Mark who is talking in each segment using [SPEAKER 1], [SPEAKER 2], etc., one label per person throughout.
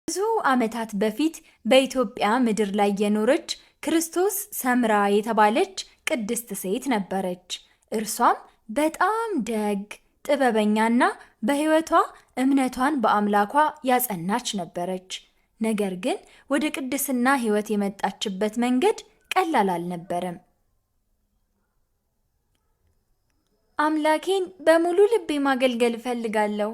[SPEAKER 1] ብዙ ዓመታት በፊት በኢትዮጵያ ምድር ላይ የኖረች ክርስቶስ ሰምራ የተባለች ቅድስት ሴት ነበረች። እርሷም በጣም ደግ፣ ጥበበኛና በሕይወቷ እምነቷን በአምላኳ ያጸናች ነበረች። ነገር ግን ወደ ቅድስና ሕይወት የመጣችበት መንገድ ቀላል አልነበረም። አምላኬን በሙሉ ልቤ ማገልገል እፈልጋለሁ።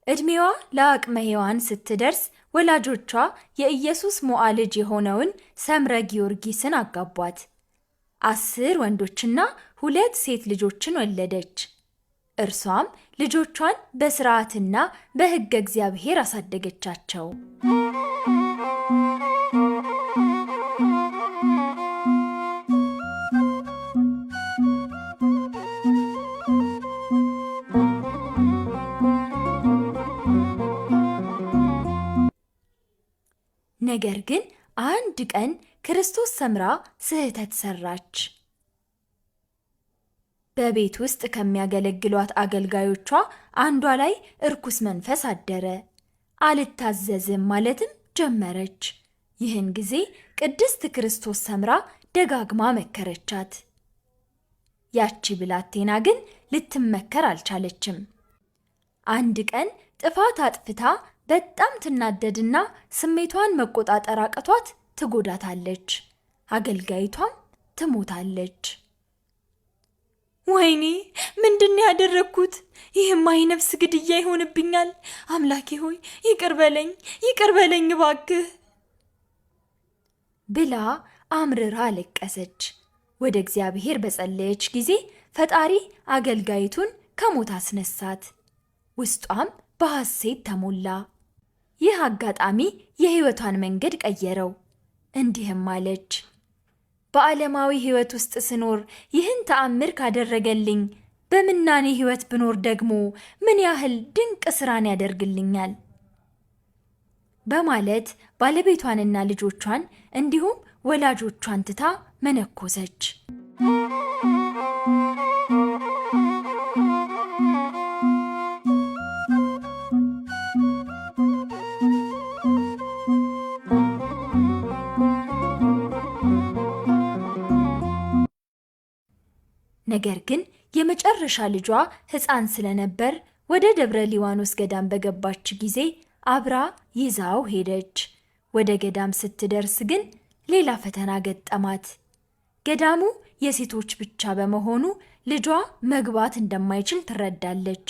[SPEAKER 1] እድሜዋ ለአቅመ ሔዋን ስትደርስ ወላጆቿ የኢየሱስ ሞዓ ልጅ የሆነውን ሰምረ ጊዮርጊስን አጋቧት። 10 ወንዶችና 2 ሴት ልጆችን ወለደች። እርሷም ልጆቿን በሥርዓትና በሕገ እግዚአብሔር አሳደገቻቸው። ነገር ግን አንድ ቀን ክርስቶስ ሰምራ ስህተት ሰራች። በቤት ውስጥ ከሚያገለግሏት አገልጋዮቿ አንዷ ላይ እርኩስ መንፈስ አደረ። አልታዘዝም ማለትም ጀመረች። ይህን ጊዜ ቅድስት ክርስቶስ ሰምራ ደጋግማ መከረቻት። ያቺ ብላቴና ግን ልትመከር አልቻለችም። አንድ ቀን ጥፋት አጥፍታ በጣም ትናደድና ስሜቷን መቆጣጠር አቅቷት ትጎዳታለች። አገልጋይቷም ትሞታለች። ወይኔ ምንድነው ያደረኩት? ይህማ የነፍስ ግድያ ይሆንብኛል። አምላኬ ሆይ ይቅር በለኝ እባክህ ብላ አምርራ አለቀሰች። ወደ እግዚአብሔር በጸለየች ጊዜ ፈጣሪ አገልጋይቱን ከሞት አስነሳት። ውስጧም በሐሴት ተሞላ። ይህ አጋጣሚ የሕይወቷን መንገድ ቀየረው። እንዲህም አለች፣ በዓለማዊ ሕይወት ውስጥ ስኖር ይህን ተአምር ካደረገልኝ በምናኔ ሕይወት ብኖር ደግሞ ምን ያህል ድንቅ ሥራን ያደርግልኛል በማለት ባለቤቷንና ልጆቿን እንዲሁም ወላጆቿን ትታ መነኮሰች። ነገር ግን የመጨረሻ ልጇ ሕፃን ስለነበር ወደ ደብረ ሊባኖስ ገዳም በገባች ጊዜ አብራ ይዛው ሄደች። ወደ ገዳም ስትደርስ ግን ሌላ ፈተና ገጠማት። ገዳሙ የሴቶች ብቻ በመሆኑ ልጇ መግባት እንደማይችል ትረዳለች።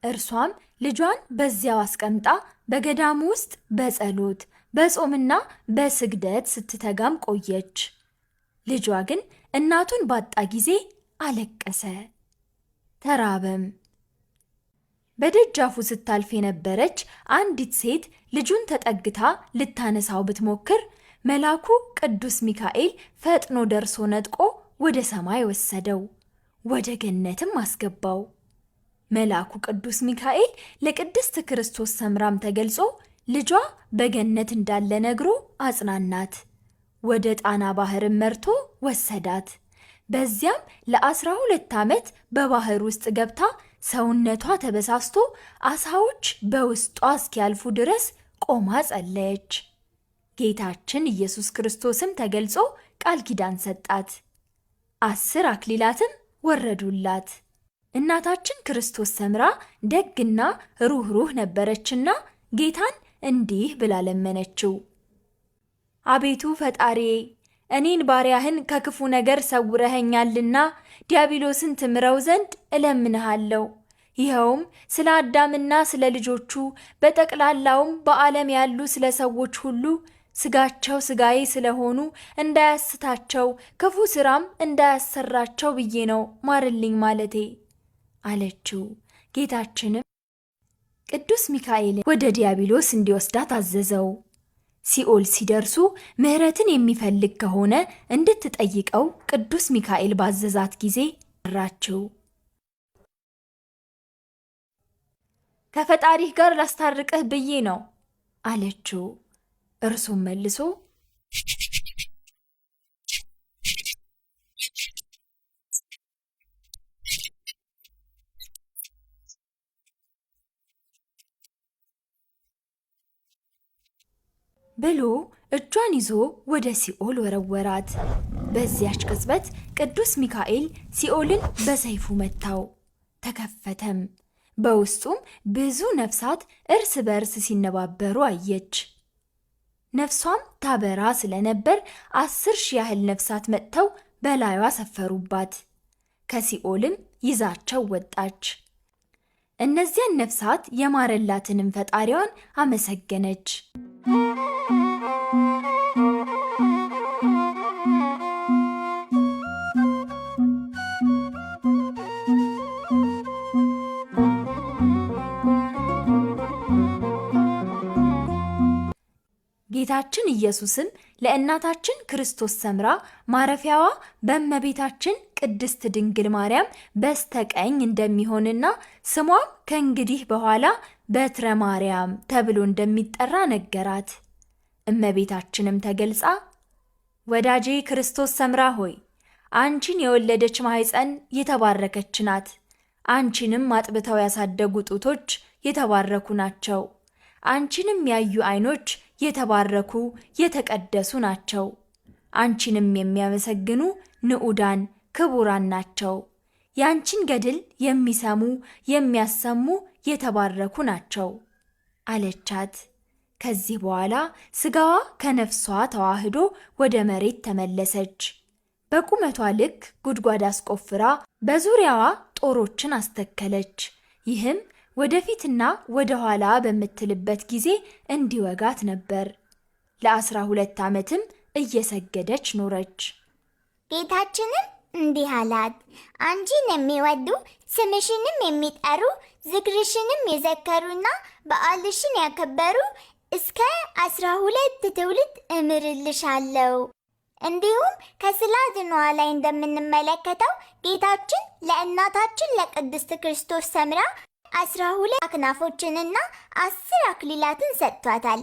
[SPEAKER 1] እርሷም ልጇን በዚያው አስቀምጣ በገዳሙ ውስጥ በጸሎት በጾምና በስግደት ስትተጋም ቆየች። ልጇ ግን እናቱን ባጣ ጊዜ አለቀሰ፣ ተራበም። በደጃፉ ስታልፍ የነበረች አንዲት ሴት ልጁን ተጠግታ ልታነሳው ብትሞክር መልአኩ ቅዱስ ሚካኤል ፈጥኖ ደርሶ ነጥቆ ወደ ሰማይ ወሰደው፣ ወደ ገነትም አስገባው። መልአኩ ቅዱስ ሚካኤል ለቅድስት ክርስቶስ ሰምራም ተገልጾ ልጇ በገነት እንዳለ ነግሮ አጽናናት። ወደ ጣና ባህርም መርቶ ወሰዳት። በዚያም ለ12 ዓመት በባህር ውስጥ ገብታ ሰውነቷ ተበሳስቶ አሳዎች በውስጧ እስኪያልፉ ድረስ ቆማ ጸለየች። ጌታችን ኢየሱስ ክርስቶስም ተገልጾ ቃል ኪዳን ሰጣት። 10 አክሊላትም ወረዱላት። እናታችን ክርስቶስ ሰምራ ደግና ሩህሩህ ነበረችና ጌታን እንዲህ ብላ ለመነችው። አቤቱ ፈጣሪዬ፣ እኔን ባሪያህን ከክፉ ነገር ሰውረኸኛልና ዲያብሎስን ትምረው ዘንድ እለምንሃለሁ። ይኸውም ስለ አዳምና ስለ ልጆቹ በጠቅላላውም በዓለም ያሉ ስለ ሰዎች ሁሉ ስጋቸው ስጋዬ ስለሆኑ እንዳያስታቸው ክፉ ሥራም እንዳያሰራቸው ብዬ ነው ማርልኝ ማለቴ አለችው። ጌታችንም ቅዱስ ሚካኤልን ወደ ዲያብሎስ እንዲወስዳት አዘዘው። ሲኦል ሲደርሱ ምሕረትን የሚፈልግ ከሆነ እንድትጠይቀው ቅዱስ ሚካኤል ባዘዛት ጊዜ ጠራችው። ከፈጣሪህ ጋር ላስታርቅህ ብዬ ነው አለችው። እርሱም መልሶ ብሎ እጇን ይዞ ወደ ሲኦል ወረወራት። በዚያች ቅጽበት ቅዱስ ሚካኤል ሲኦልን በሰይፉ መታው፣ ተከፈተም። በውስጡም ብዙ ነፍሳት እርስ በርስ ሲነባበሩ አየች። ነፍሷም ታበራ ስለነበር 10,000 ያህል ነፍሳት መጥተው በላዩዋ ሰፈሩባት። ከሲኦልም ይዛቸው ወጣች። እነዚያን ነፍሳት የማረላትንም ፈጣሪዋን አመሰገነች። ጌታችን ኢየሱስም ለእናታችን ክርስቶስ ሰምራ ማረፊያዋ በእመቤታችን ቅድስት ድንግል ማርያም በስተቀኝ እንደሚሆንና ስሟም ከእንግዲህ በኋላ በትረ ማርያም ተብሎ እንደሚጠራ ነገራት። እመቤታችንም ተገልጻ ወዳጄ ክርስቶስ ሰምራ ሆይ አንቺን የወለደች ማኅፀን የተባረከች ናት። አንቺንም አጥብተው ያሳደጉ ጡቶች የተባረኩ ናቸው። አንቺንም ያዩ ዓይኖች የተባረኩ የተቀደሱ ናቸው። አንቺንም የሚያመሰግኑ ንዑዳን ክቡራን ናቸው። ያንቺን ገድል የሚሰሙ የሚያሰሙ የተባረኩ ናቸው አለቻት። ከዚህ በኋላ ስጋዋ ከነፍሷ ተዋህዶ ወደ መሬት ተመለሰች። በቁመቷ ልክ ጉድጓድ አስቆፍራ በዙሪያዋ ጦሮችን አስተከለች። ይህም ወደፊትና ወደ ኋላ በምትልበት ጊዜ እንዲወጋት ነበር። ለ12 ዓመትም እየሰገደች ኖረች።
[SPEAKER 2] ጌታችንም እንዲህ አላት፣ አንቺን የሚወዱ ስምሽንም የሚጠሩ ዝክርሽንም የዘከሩና በዓልሽን ያከበሩ እስከ 12 ትውልድ እምርልሻለሁ። እንዲሁም ከስዕለ-አድኅኖ ላይ እንደምንመለከተው ጌታችን ለእናታችን ለቅድስት ክርስቶስ ሰምራ 12 አክናፎችንና 10 አክሊላትን ሰጥቷታል።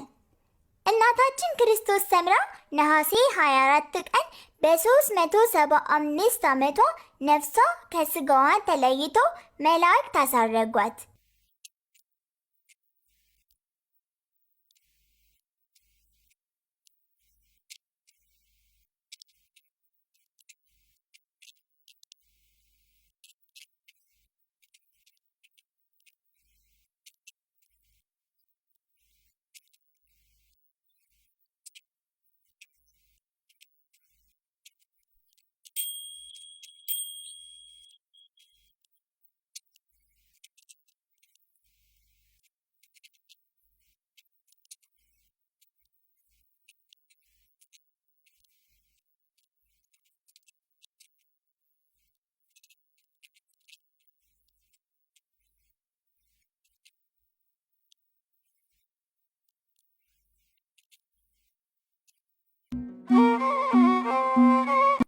[SPEAKER 2] እናታችን ክርስቶስ ሰምራ ነሐሴ 24 ቀን በ375 ዓመቷ ነፍሷ ከስጋዋ ተለይቶ መላእክት አሳረጓት።